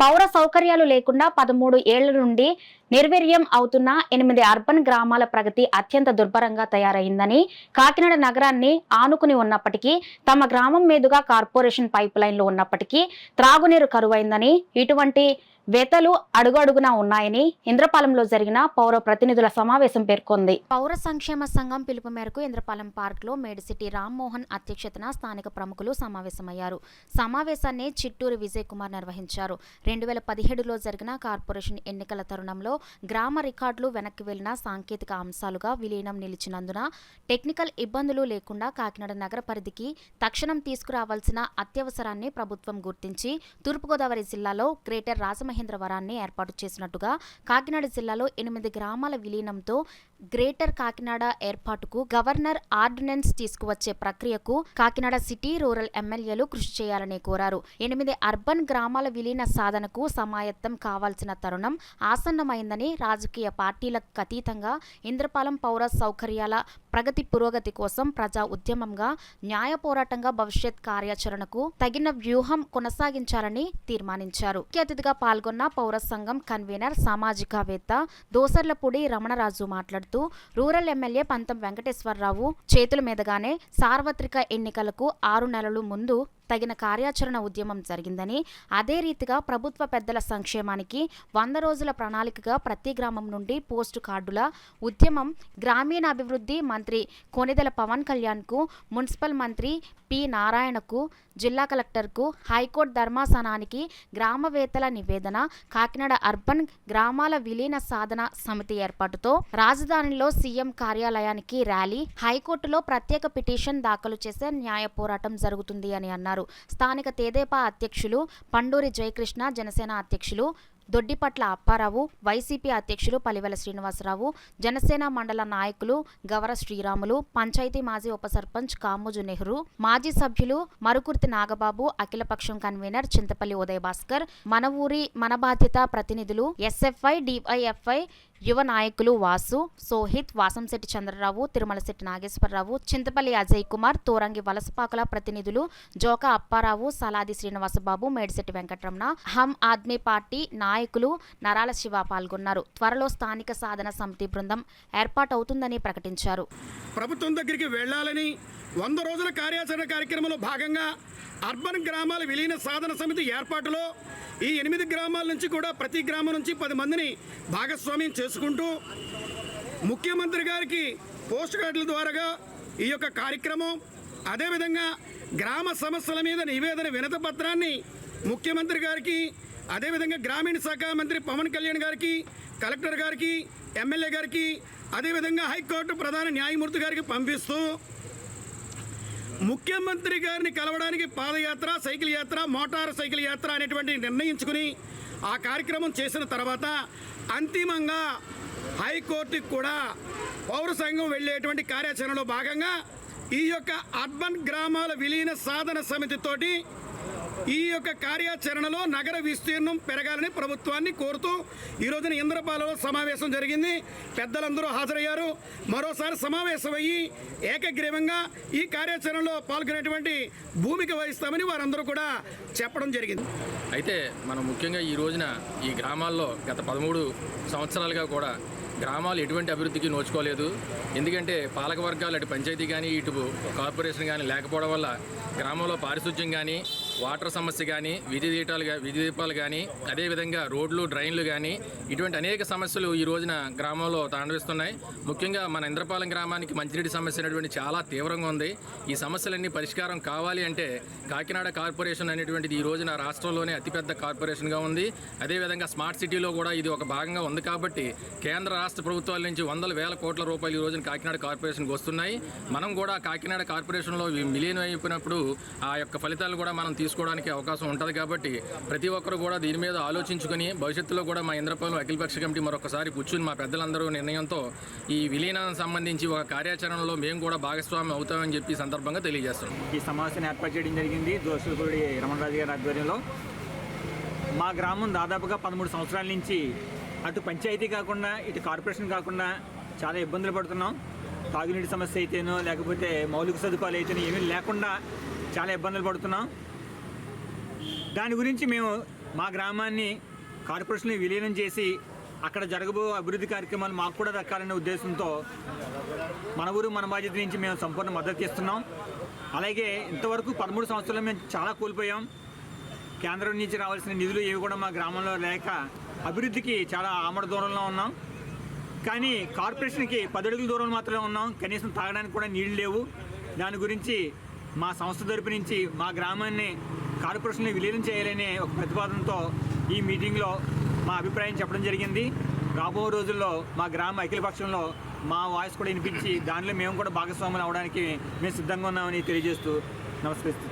పౌర సౌకర్యాలు లేకుండా 13 ఏళ్ల నుండి నిర్వీర్యం అవుతున్న 8 అర్బన్ గ్రామాల ప్రగతి అత్యంత దుర్భరంగా తయారైందని, కాకినాడ నగరాన్ని ఆనుకుని ఉన్నప్పటికీ, తమ గ్రామం మీదుగా కార్పొరేషన్ పైప్ లైన్లు ఉన్నప్పటికీ త్రాగునీరు కరువైందని, ఇటువంటి వేతలు అడుగడుగునా ఉన్నాయని ఇంద్రపాలెంలో జరిగిన పౌర ప్రతినిధుల సమావేశం పేర్కొంది. పౌర సంక్షేమ సంఘం పిలుపు మేరకు ఇంద్రపాలెం పార్క్ లో మేడిసిటీ రామ్మోహన్ అధ్యక్షతన స్థానిక ప్రముఖులు సమావేశమయ్యారు. సమావేశాన్ని చిట్టూరి విజయ్ కుమార్ నిర్వహించారు. 2017లో జరిగిన కార్పొరేషన్ ఎన్నికల తరుణంలో గ్రామ రికార్డులు వెనక్కి వెళ్లిన సాంకేతిక అంశాలుగా విలీనం నిలిచినందున టెక్నికల్ ఇబ్బందులు లేకుండా కాకినాడ నగర పరిధికి తక్షణం తీసుకురావాల్సిన అత్యవసరాన్ని ప్రభుత్వం గుర్తించి తూర్పుగోదావరి జిల్లాలో గ్రేటర్ రాజమహేంద్రవరాన్ని ఏర్పాటు చేసినట్టుగా, కాకినాడ జిల్లాలో 8 గ్రామాల విలీనంతో గ్రేటర్ కాకినాడ ఏర్పాటుకు గవర్నర్ ఆర్డినెన్స్ తీసుకువచ్చే ప్రక్రియకు కాకినాడ సిటీ రూరల్ ఎమ్మెల్యేలు కృషి చేయాలని కోరారు. 8 అర్బన్ గ్రామాల విలీన సాధనకు సమాయత్తం కావాల్సిన తరుణం ఆసన్నమైందని, రాజకీయ పార్టీలకు అతీతంగా ఇంద్రపాలెం పౌర సౌకర్యాల ప్రగతి పురోగతి కోసం ప్రజా ఉద్యమంగా, న్యాయ పోరాటంగా భవిష్యత్ కార్యాచరణకు తగిన వ్యూహం కొనసాగించాలని తీర్మానించారు. ముఖ్య అతిథిగా పాల్గొన్న పౌర సంఘం కన్వీనర్ సామాజికవేత్త దోసర్లపూడి రమణరాజు మాట్లాడుతూ, రూరల్ ఎమ్మెల్యే పంతం వెంకటేశ్వరరావు చేతుల మీదుగానే సార్వత్రిక ఎన్నికలకు 6 నెలల ముందు తగిన కార్యాచరణ ఉద్యమం జరిగిందని, అదే రీతిగా ప్రభుత్వ పెద్దల సంక్షేమానికి 100 రోజుల ప్రణాళికగా ప్రతి గ్రామం నుండి పోస్టు కార్డుల ఉద్యమం, గ్రామీణాభివృద్ధి మంత్రి కొనిదెల పవన్ కళ్యాణ్కు, మున్సిపల్ మంత్రి పి నారాయణకు, జిల్లా కలెక్టర్కు, హైకోర్టు ధర్మాసనానికి గ్రామవేత్తల నివేదన, కాకినాడ అర్బన్ గ్రామాల విలీన సాధన సమితి ఏర్పాటుతో రాజధానిలో సీఎం కార్యాలయానికి ర్యాలీ, హైకోర్టులో ప్రత్యేక పిటిషన్ దాఖలు చేసే న్యాయ పోరాటం జరుగుతుంది అని అన్నారు. స్థానిక తెదేపా అధ్యక్షులు పండూరి జయకృష్ణ, జనసేన అధ్యక్షులు దొడ్డిపట్ల అప్పారావు, వైసీపీ అధ్యక్షులు పలివెల శ్రీనివాసరావు, జనసేన మండల నాయకులు గవర శ్రీరాములు, పంచాయతీ మాజీ ఉప సర్పంచ్ కామోజు నెహ్రూ, మాజీ సభ్యులు మరుకుర్తి నాగబాబు, అఖిలపక్షం కన్వీనర్ చింతపల్లి ఉదయ భాస్కర్, మన ఊరి మన బాధ్యత ప్రతినిధులు ఎస్ఎఫ్ఐ, డివైఎఫ్ఐ యువ నాయకులు వాసు, సోహిత్, వాసంశెట్టి చంద్రరావు, తిరుమలశెట్టి నాగేశ్వరరావు, చింతపల్లి అజయ్ కుమార్, తోరంగి వలసపాకల ప్రతినిధులు జోకా అప్పారావు, సలాది శ్రీనివాసబాబు, మేడిశెట్టి వెంకటరమణ, హమ్ ఆద్మీ పార్టీ నాయకులు నరాల శివ పాల్గొన్నారు. త్వరలో స్థానిక సాధన సమితి బృందం ఏర్పాటవుతుందని ప్రకటించారు. ప్రభుత్వం దగ్గరికి వెళ్లాలని 100 రోజుల కార్యాచరణ కార్యక్రమంలో భాగంగా అర్బన్ గ్రామాల విలీన సాధన సమితి ఏర్పాటులో ఈ 8 గ్రామాల నుంచి కూడా ప్రతి గ్రామం నుంచి 10 మందిని భాగస్వామ్యం చేసుకుంటూ ముఖ్యమంత్రి గారికి పోస్ట్ కార్డుల ద్వారా ఈ యొక్క కార్యక్రమం, అదేవిధంగా గ్రామ సమస్యల మీద నివేదన వినతి పత్రాన్ని ముఖ్యమంత్రి గారికి, అదేవిధంగా గ్రామీణ శాఖ మంత్రి పవన్ కళ్యాణ్ గారికి, కలెక్టర్ గారికి, ఎమ్మెల్యే గారికి, అదేవిధంగా హైకోర్టు ప్రధాన న్యాయమూర్తి గారికి పంపిస్తూ ముఖ్యమంత్రి గారిని కలవడానికి పాదయాత్ర, సైకిల్ యాత్ర, మోటార్ సైకిల్ యాత్ర అనేటువంటి నిర్ణయించుకుని ఆ కార్యక్రమం చేసిన తర్వాత అంతిమంగా హైకోర్టుకి కూడా పౌర సంఘం వెళ్ళేటువంటి కార్యాచరణలో భాగంగా ఈ యొక్క అర్బన్ గ్రామాల విలీన సాధన సమితితోటి ఈ యొక్క కార్యాచరణలో నగర విస్తీర్ణం పెరగాలని ప్రభుత్వాన్ని కోరుతూ ఈ రోజున ఇంద్రపాలెంలో సమావేశం జరిగింది. పెద్దలందరూ హాజరయ్యారు. మరోసారి సమావేశమయ్యి ఏకగ్రీవంగా ఈ కార్యాచరణలో పాల్గొనేటువంటి భూమిక వహిస్తామని వారందరూ కూడా చెప్పడం జరిగింది. అయితే మనం ముఖ్యంగా ఈ రోజున ఈ గ్రామాల్లో గత 13 సంవత్సరాలుగా కూడా గ్రామాలు ఎటువంటి అభివృద్ధికి నోచుకోలేదు. ఎందుకంటే పాలక వర్గాలు అటు పంచాయతీ కానీ ఇటు కార్పొరేషన్ కానీ లేకపోవడం వల్ల గ్రామంలో పారిశుధ్యం కానీ, వాటర్ సమస్య కానీ, వీధి దీపాలు కానీ, అదేవిధంగా రోడ్లు, డ్రైన్లు కానీ ఇటువంటి అనేక సమస్యలు ఈ రోజున గ్రామంలో తాండవిస్తున్నాయి. ముఖ్యంగా మన ఇంద్రపాలెం గ్రామానికి మంచినీటి సమస్య అనేటువంటి చాలా తీవ్రంగా ఉంది. ఈ సమస్యలన్నీ పరిష్కారం కావాలి అంటే కాకినాడ కార్పొరేషన్ అనేటువంటిది ఈ రోజున రాష్ట్రంలోనే అతిపెద్ద కార్పొరేషన్గా ఉంది. అదేవిధంగా స్మార్ట్ సిటీలో కూడా ఇది ఒక భాగంగా ఉంది. కాబట్టి కేంద్ర రాష్ట్ర ప్రభుత్వాల నుంచి వందల వేల కోట్ల రూపాయలు ఈ రోజున కాకినాడ కార్పొరేషన్కి వస్తున్నాయి. మనం కూడా కాకినాడ కార్పొరేషన్లో విలీనం అయిపోయినప్పుడు ఆ యొక్క ఫలితాలు కూడా మనం తీసుకోవడానికి అవకాశం ఉంటుంది. కాబట్టి ప్రతి ఒక్కరు కూడా దీని మీద ఆలోచించుకొని భవిష్యత్తులో కూడా మా ఇంద్రపాలెం అఖిలపక్ష కమిటీ మరొకసారి కూర్చుని మా పెద్దలందరూ నిర్ణయంతో ఈ విలీనానికి సంబంధించి ఒక కార్యాచరణలో మేము కూడా భాగస్వామ్యం అవుతామని చెప్పి సందర్భంగా తెలియజేస్తున్నాం. ఈ సమావేశాన్ని ఏర్పాటు చేయడం జరిగింది దోసలపూడి రమణరాజు గారి ఆధ్వర్యంలో. మా గ్రామం దాదాపుగా 13 సంవత్సరాల నుంచి అటు పంచాయతీ కాకుండా ఇటు కార్పొరేషన్ కాకుండా చాలా ఇబ్బందులు పడుతున్నాం. తాగునీటి సమస్య అయితేనో లేకపోతే మౌలిక సదుపాయాలు అయితేనో ఏమీ లేకుండా చాలా ఇబ్బందులు పడుతున్నాం. దాని గురించి మేము మా గ్రామాన్ని కార్పొరేషన్లో విలీనం చేసి అక్కడ జరగబో అభివృద్ధి కార్యక్రమాలు మాకు కూడా దక్కాలనే ఉద్దేశంతో మన ఊరు మన బాధ్యత నుంచి మేము సంపూర్ణ మద్దతు ఇస్తున్నాం. అలాగే ఇంతవరకు 13 సంవత్సరాలు మేము చాలా కోల్పోయాం. కేంద్రం నుంచి రావాల్సిన నిధులు ఏవి కూడా మా గ్రామంలో లేక అభివృద్ధికి చాలా ఆమడ దూరంలో ఉన్నాం. కానీ కార్పొరేషన్కి 10 అడుగుల దూరంలో మాత్రమే ఉన్నాం. కనీసం తాగడానికి కూడా నీళ్లు లేవు. దాని గురించి మా సంస్థ తరపు నుంచి మా గ్రామాన్ని కార్పొరేషన్లో విలీనం చేయాలనే ఒక ప్రతిపాదనతో ఈ మీటింగ్లో మా అభిప్రాయం చెప్పడం జరిగింది. రాబో రోజుల్లో మా గ్రామ అఖిలపక్షంలో మా వాయిస్ కూడా వినిపించి దానిలో మేము కూడా భాగస్వాములు అవడానికి మేము సిద్ధంగా ఉన్నామని తెలియజేస్తూ నమస్కరిస్తున్నాం.